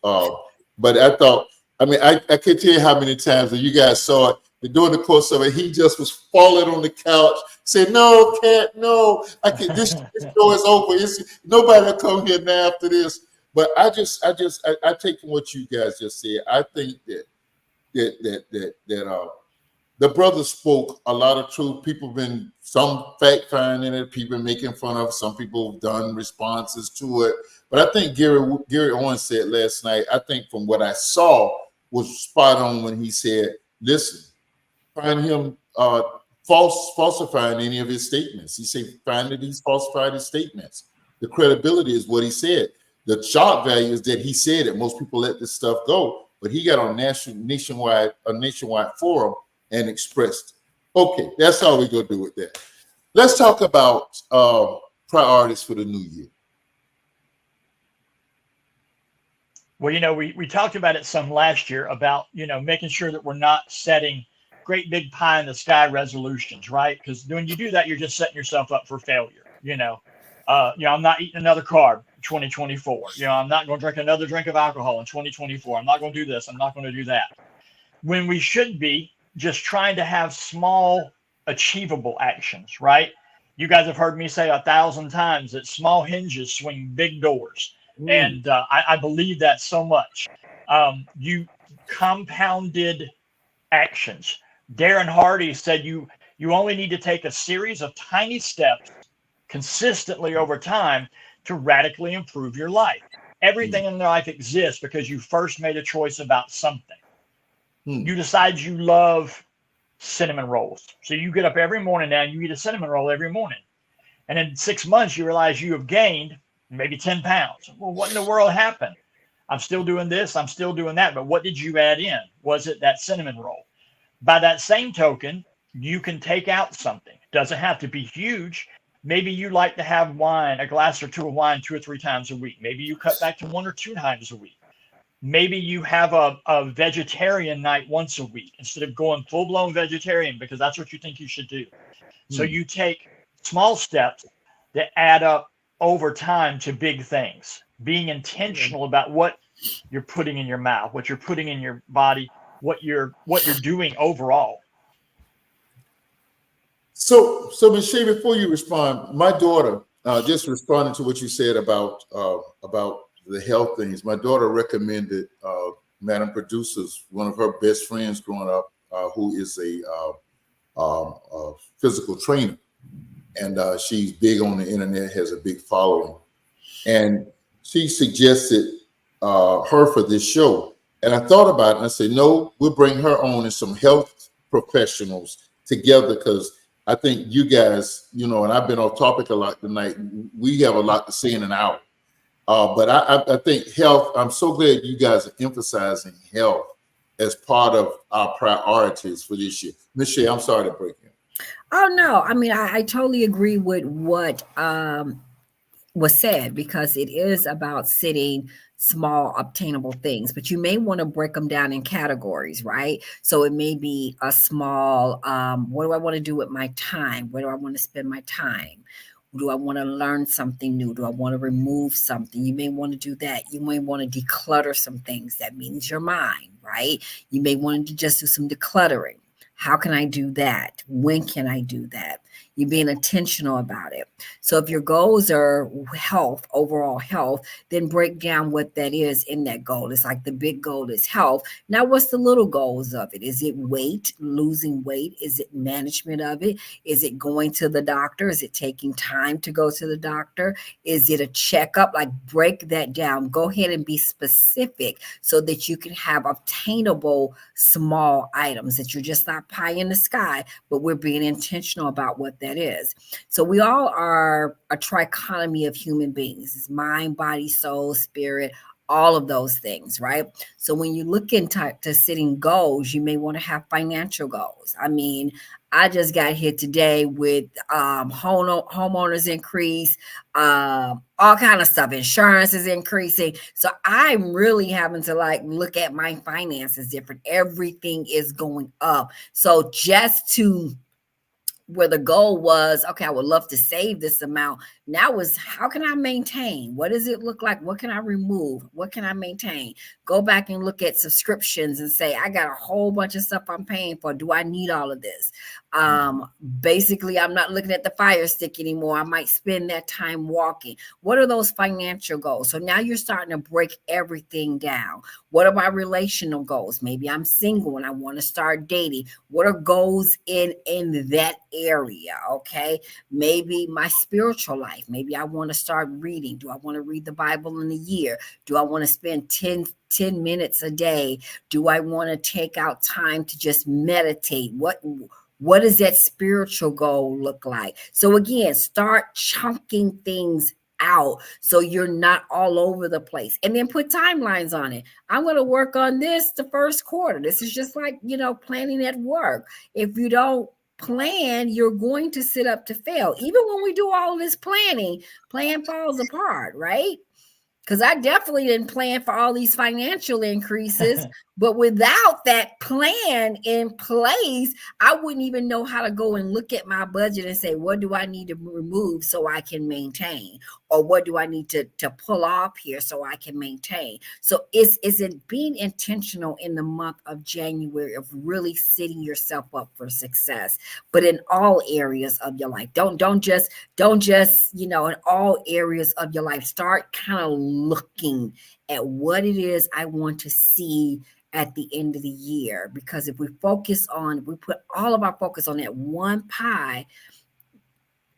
But I thought, I can't tell you how many times that you guys saw it. During the course of it, he just was falling on the couch, said, "No, Cat, no, I can. This show is over. Nobody will come here now after this." But I take from what you guys just said. I think that the brother spoke a lot of truth. People have been some fact finding it. People been making fun of. Some people have done responses to it. But I think Gary Owens said last night. I think from what I saw was spot on when he said, "Listen, find him falsifying any of his statements." He said, "Find that he's falsified his statements." The credibility is what he said. The shock value is that he said that most people let this stuff go, but he got on nationwide forum and expressed. Okay, that's how we're gonna do with that. Let's talk about priorities for the new year. Well, we talked about it some last year about, making sure that we're not setting great big pie in the sky resolutions, right? Because when you do that, you're just setting yourself up for failure. I'm not eating another carb in 2024. I'm not going to drink another drink of alcohol in 2024. I'm not going to do this. I'm not going to do that. When we should be just trying to have small, achievable actions, right? You guys have heard me say 1,000 times that small hinges swing big doors. And I believe that so much. You compounded actions. Darren Hardy said you only need to take a series of tiny steps consistently over time to radically improve your life. Everything in life exists because you first made a choice about something. You decide you love cinnamon rolls. So you get up every morning now and you eat a cinnamon roll every morning. And in 6 months, you realize you have gained maybe 10 pounds. Well, what in the world happened? I'm still doing this. I'm still doing that. But what did you add in? Was it that cinnamon roll? By that same token, you can take out something. It doesn't have to be huge. Maybe you like to have wine, a glass or two of wine 2 or 3 times a week. Maybe you cut back to 1 or 2 times a week. Maybe you have a vegetarian night once a week instead of going full-blown vegetarian because that's what you think you should do. So you take small steps that add up over time to big things. Being intentional about what you're putting in your mouth, what you're putting in your body, what you're doing overall. So Ms. Shea, before you respond, my daughter, just responding to what you said about the health things, my daughter recommended Madam Producer's, one of her best friends growing up, who is a physical trainer. And she's big on the internet, has a big following. And she suggested her for this show. And I thought about it and I said, no, we'll bring her on and some health professionals together because I think you guys, and I've been off topic a lot tonight. We have a lot to say in an hour. But I think health, I'm so glad you guys are emphasizing health as part of our priorities for this year. Ms. Shea, I'm sorry to break in. Oh, no. I mean, I totally agree with what was said because it is about setting small obtainable things, but you may want to break them down in categories, right? So it may be a small, what do I want to do with my time? Where do I want to spend my time? Do I want to learn something new? Do I want to remove something? You may want to do that. You may want to declutter some things. That means your mind, right? You may want to just do some decluttering. How can I do that? When can I do that? You're being intentional about it. So if your goals are health, overall health, then break down what that is in that goal. It's like the big goal is health. Now, what's the little goals of it? Is it weight, losing weight? Is it management of it? Is it going to the doctor? Is it taking time to go to the doctor? Is it a checkup? Like break that down. Go ahead and be specific so that you can have obtainable small items that you're just not pie in the sky, but we're being intentional about what that is. So we all are a trichotomy of human beings. It's mind, body, soul, spirit, all of those things, right? So when you look into setting goals, you may want to have financial goals. I mean, I just got hit today with homeowners increase, all kind of stuff. Insurance is increasing. So I'm really having to look at my finances different. Everything is going up. So just to where the goal was, okay, I would love to save this amount. Now is how can I maintain? What does it look like? What can I remove? What can I maintain? Go back and look at subscriptions and say, I got a whole bunch of stuff I'm paying for. Do I need all of this? Basically, I'm not looking at the Fire Stick anymore. I might spend that time walking. What are those financial goals? So now you're starting to break everything down. What are my relational goals? Maybe I'm single and I want to start dating. What are goals in that area? Okay. Maybe my spiritual life. Maybe I want to start reading. Do I want to read the Bible in a year? Do I want to spend 10 minutes a day? Do I want to take out time to just meditate? What does that spiritual goal look like? So again, start chunking things out so you're not all over the place. And then put timelines on it. I'm going to work on this the first quarter. This is just like, planning at work. If you don't plan, you're going to sit up to fail. Even when we do all this planning, plan falls apart, right? Because I definitely didn't plan for all these financial increases, but without that plan in place, I wouldn't even know how to go and look at my budget and say, what do I need to remove so I can maintain? Or what do I need to pull off here so I can maintain? So is it being intentional in the month of January of really setting yourself up for success, but in all areas of your life. Don't just, in all areas of your life, start kind of looking at what it is I want to see at the end of the year. Because if we put all of our focus on that one pie,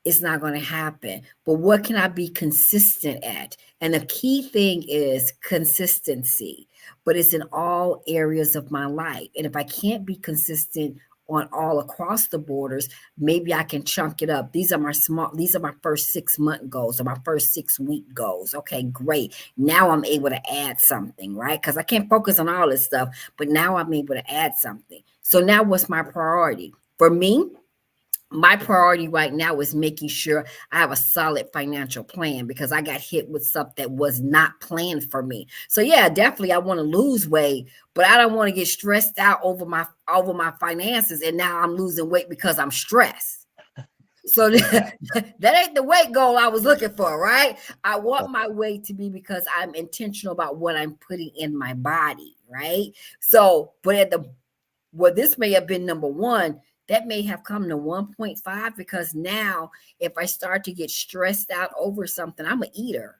it's not going to happen. But what can I be consistent at? And the key thing is consistency, but it's in all areas of my life. And if I can't be consistent on all across the borders, maybe I can chunk it up. These are my first 6 month goals or my first 6 week goals. Okay, great. Now I'm able to add something, right? Because I can't focus on all this stuff, but now I'm able to add something. So now what's my priority? For me, my priority right now is making sure I have a solid financial plan, because I got hit with stuff that was not planned for me. So yeah, definitely I want to lose weight, but I don't want to get stressed out over my finances. And now I'm losing weight because I'm stressed. So that ain't the weight goal I was looking for, right? I want my weight to be because I'm intentional about what I'm putting in my body, right? So, but this may have been number one, that may have come to 1.5, because now if I start to get stressed out over something, I'm an eater.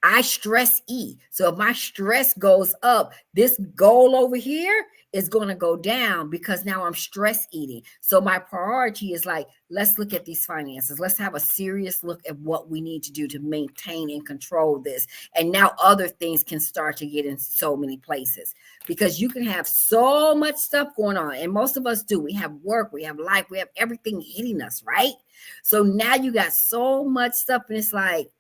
I stress eat. So if my stress goes up, this goal over here is going to go down because now I'm stress eating. So my priority is like, let's look at these finances. Let's have a serious look at what we need to do to maintain and control this. And now other things can start to get in so many places, because you can have so much stuff going on. And most of us do. We have work, we have life, we have everything hitting us, right? So now you got so much stuff, and it's like,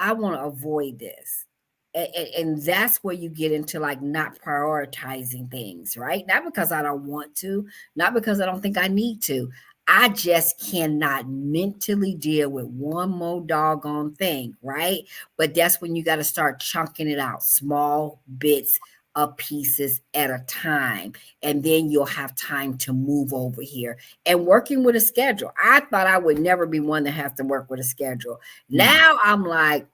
I want to avoid this. And that's where you get into like not prioritizing things, right? Not because I don't want to, not because I don't think I need to. I just cannot mentally deal with one more doggone thing, right? But that's when you got to start chunking it out, small bits of pieces at a time. And then you'll have time to move over here. And working with a schedule. I thought I would never be one that has to work with a schedule. Now I'm like,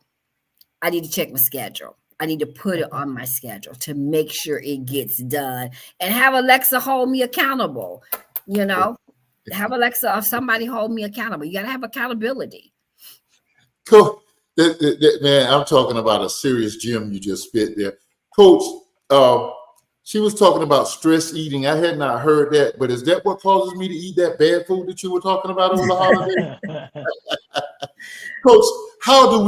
I need to check my schedule. I need to put it on my schedule to make sure it gets done, and have Alexa hold me accountable. Have Alexa or somebody hold me accountable. You got to have accountability. Coach, man, I'm talking about a serious gem you just spit there. Coach, she was talking about stress eating. I had not heard that, but is that what causes me to eat that bad food that you were talking about over the holiday? Coach, how do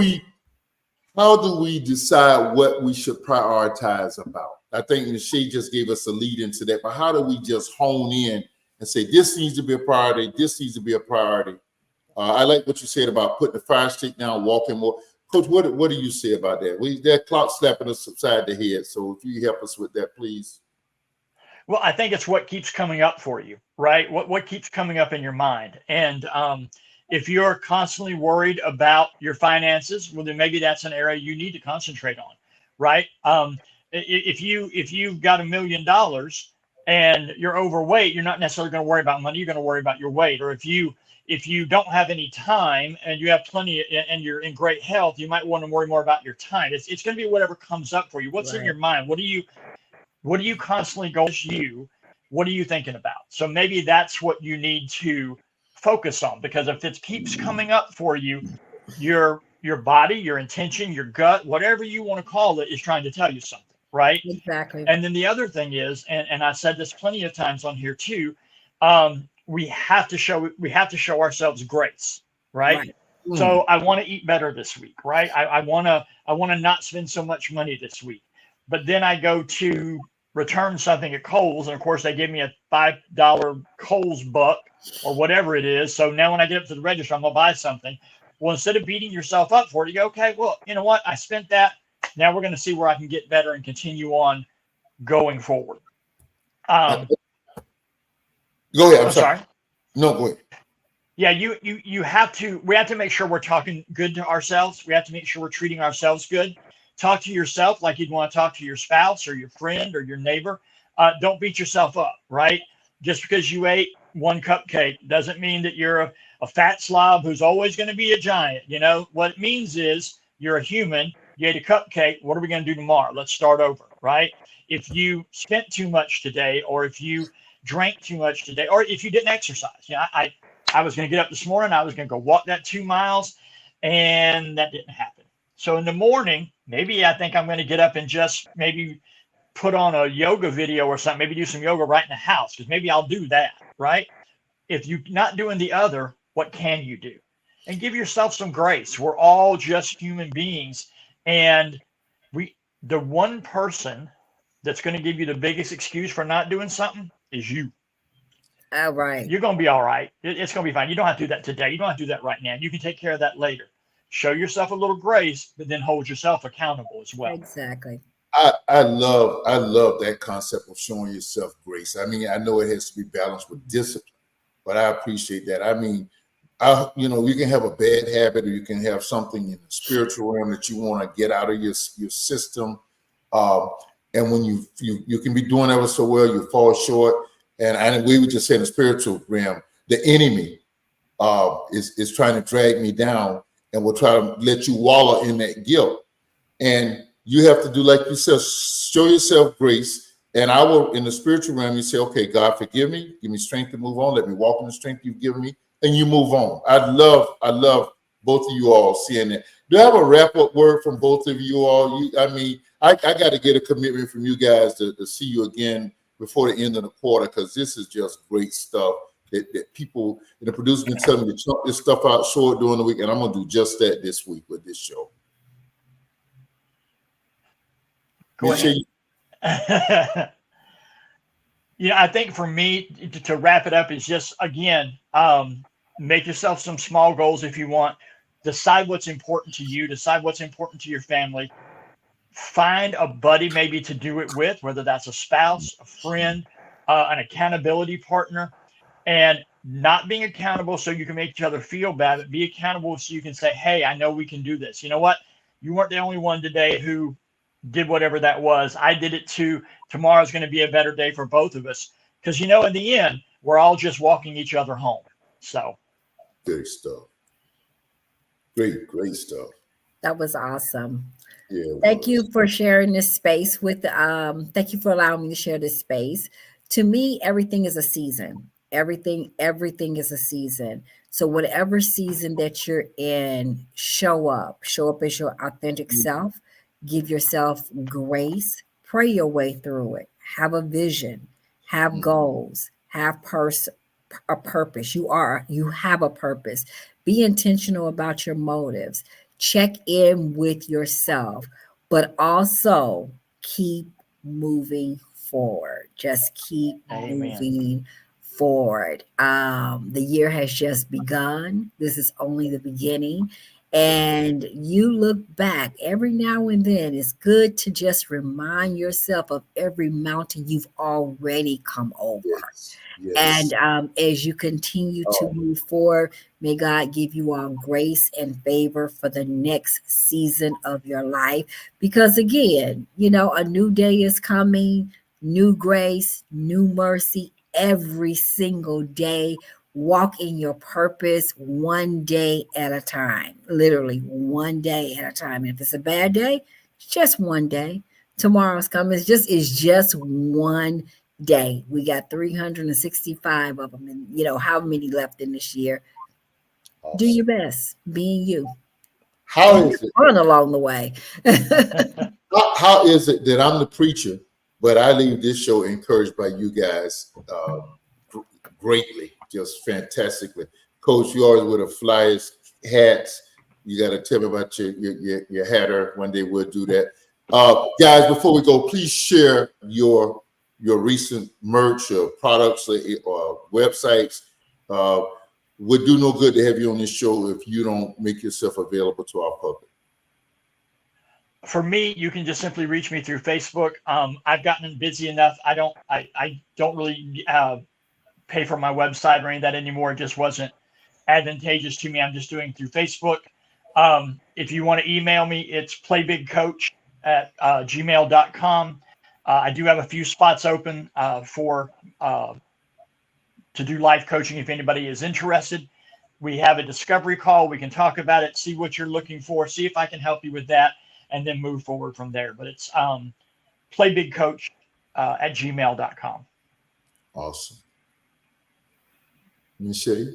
we decide what we should prioritize about? I think she just gave us a lead into that, but how do we just hone in and say, this needs to be a priority, this needs to be a priority? I like what you said about putting the fire stick down, walking more. Coach, what do you say about that? That clock slapping us upside the head. So if you help us with that, please. Well, I think it's what keeps coming up for you, right? What keeps coming up in your mind. And if you're constantly worried about your finances, well, then maybe that's an area you need to concentrate on, right? If you've got $1 million and you're overweight, you're not necessarily going to worry about money. You're going to worry about your weight. Or if you don't have any time and you have plenty and you're in great health, you might want to worry more about your time. It's going to be whatever comes up for you. What's in your mind? What do you constantly go to you? What are you thinking about? So maybe that's what you need to focus on, because if it keeps coming up for you, your body, your intention, your gut, whatever you want to call it, is trying to tell you something, right? Exactly. And then the other thing is, and I said this plenty of times on here too, we have to show ourselves grace, right? So I want to eat better this week, right? I want to not spend so much money this week. But then I go to return something at Kohl's, and of course they give me a $5 Kohl's buck or whatever it is. So now when I get up to the register, I'm gonna buy something. Well, instead of beating yourself up for it, you go, okay, well, you know what? I spent that. Now we're going to see where I can get better and continue on going forward. Go ahead. I'm sorry. sorry. No, go ahead. Yeah, we have to make sure we're talking good to ourselves. We have to make sure we're treating ourselves good. Talk to yourself like you'd want to talk to your spouse or your friend or your neighbor. Don't beat yourself up, right? Just because you ate one cupcake doesn't mean that you're a fat slob who's always going to be a giant. You know, what it means is you're a human. You ate a cupcake. What are we going to do tomorrow? Let's start over, right? If you spent too much today, or if you drank too much today, or if you didn't exercise, you know, I was going to get up this morning. I was going to go walk that 2 miles, and that didn't happen. So in the morning, maybe I think I'm going to get up and just maybe put on a yoga video or something, maybe do some yoga right in the house, because maybe I'll do that, right? If you're not doing the other, what can you do? And give yourself some grace. We're all just human beings. And the one person that's going to give you the biggest excuse for not doing something is you. All right. You're going to be all right. It's going to be fine. You don't have to do that today. You don't have to do that right now. You can take care of that later. Show yourself a little grace, but then hold yourself accountable as well. Exactly. I love that concept of showing yourself grace. I mean, I know it has to be balanced with discipline, but I appreciate that. I mean, you can have a bad habit, or you can have something in the spiritual realm that you want to get out of your system. And when you can be doing ever so well, you fall short. And we would just say in the spiritual realm, the enemy is trying to drag me down and will try to let you wallow in that guilt. And you have to do, like you said, show yourself grace. And I will, in the spiritual realm, you say, okay, God, forgive me. Give me strength to move on. Let me walk in the strength you've given me. And you move on. I love both of you all seeing that. Do I have a wrap-up word from both of you all? I got to get a commitment from you guys to see you again before the end of the quarter, because this is just great stuff that people and the producers been telling me to chunk this stuff out short during the week, and I'm going to do just that this week with this show. Go ahead. I think for me to wrap it up is just, again, make yourself some small goals if you want. Decide what's important to you. Decide what's important to your family. Find a buddy maybe to do it with, whether that's a spouse, a friend, an accountability partner. And not being accountable so you can make each other feel bad, but be accountable so you can say, hey, I know we can do this. You know what? You weren't the only one today who did whatever that was. I did it too. Tomorrow's going to be a better day for both of us. Because, in the end, we're all just walking each other home. So. Great stuff. Great stuff. That was awesome. Yeah, thank you for sharing this space thank you for allowing me to share this space. To me, everything is a season. Everything is a season. So whatever season that you're in, show up as your authentic self. Give yourself grace. Pray your way through it. Have a vision. Have goals. Have a purpose. You have a purpose. Be intentional about your motives. Check in with yourself, but also keep moving forward. Just keep moving forward. The year has just begun. This is only the beginning. And you look back every now and then. It's good to just remind yourself of every mountain you've already come over. Yes. And as you continue to move forward, may God give you all grace and favor for the next season of your life. Because again, a new day is coming, new grace, new mercy every single day. Walk in your purpose one day at a time, literally one day at a time. If it's a bad day, it's just one day. Tomorrow's coming. It's just one day. We got 365 of them, and how many left in this year. Awesome. Do your best, being you. How is it fun along the way? how is it that I'm the preacher, but I leave this show encouraged by you guys greatly, just fantastically. Coach, you always wear the flyest hats. You got to tell me about your hatter one day. We'll do that. Guys, before we go, please share your recent merch or products or websites. would do no good to have you on this show if you don't make yourself available to our public. For me, you can just simply reach me through Facebook. I've gotten busy enough. I don't really pay for my website or any of that anymore. It just wasn't advantageous to me. I'm just doing it through Facebook. If you want to email me, it's playbigcoach@gmail.com. I do have a few spots open to do life coaching if anybody is interested. We have a discovery call. We can talk about it, see what you're looking for, see if I can help you with that, and then move forward from there. But it's playbigcoach@gmail.com. Awesome. Michelle?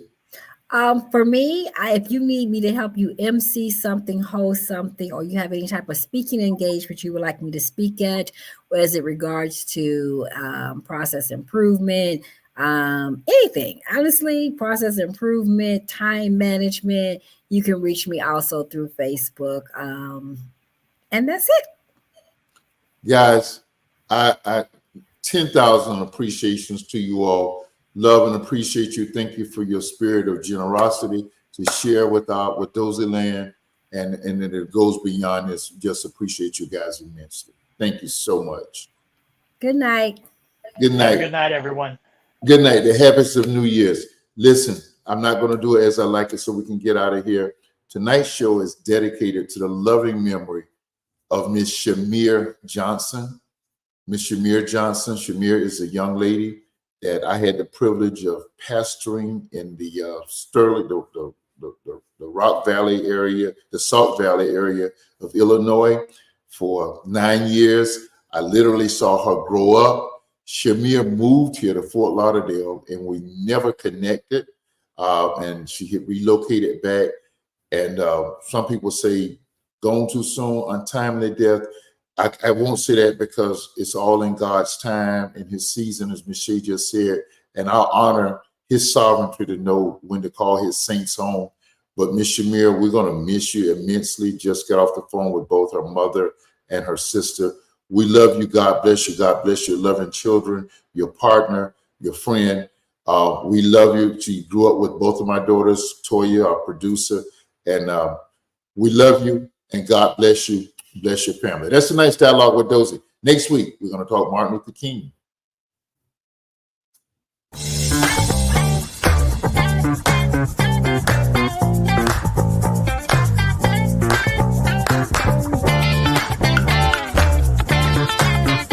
For me, if you need me to help you MC something, host something, or you have any type of speaking engagement you would like me to speak at, as it regards to process improvement, anything, honestly, process improvement, time management, you can reach me also through Facebook. And that's it. Guys, I 10,000 appreciations to you all. Love and appreciate you. Thank you for your spirit of generosity to share with Dozie land, and that it goes beyond this. Just appreciate you guys immensely. Thank you so much. Good night. Good night. Good night, everyone. Good night. The habits of New Year's. Listen, I'm not going to do it as I like it so we can get out of here. Tonight's show is dedicated to the loving memory of Miss Shamir Johnson. Miss Shamir Johnson. Shamir is a young lady that I had the privilege of pastoring in the Sterling, the Rock Valley area, the Sauk Valley area of Illinois for 9 years. I literally saw her grow up. Shamir moved here to Fort Lauderdale, and we never connected. And she had relocated back. And some people say, gone too soon, untimely death. I won't say that because it's all in God's time and his season, as Michelle just said, and I'll honor his sovereignty to know when to call his saints home. But Miss Shamir, we're going to miss you immensely. Just got off the phone with both her mother and her sister. We love you. God bless you. God bless your loving children, your partner, your friend. We love you. She grew up with both of my daughters, Toya, our producer, and we love you, and God bless you. Bless your family. That's tonight's dialogue with Dozie. Next week, we're going to talk Martin Luther King.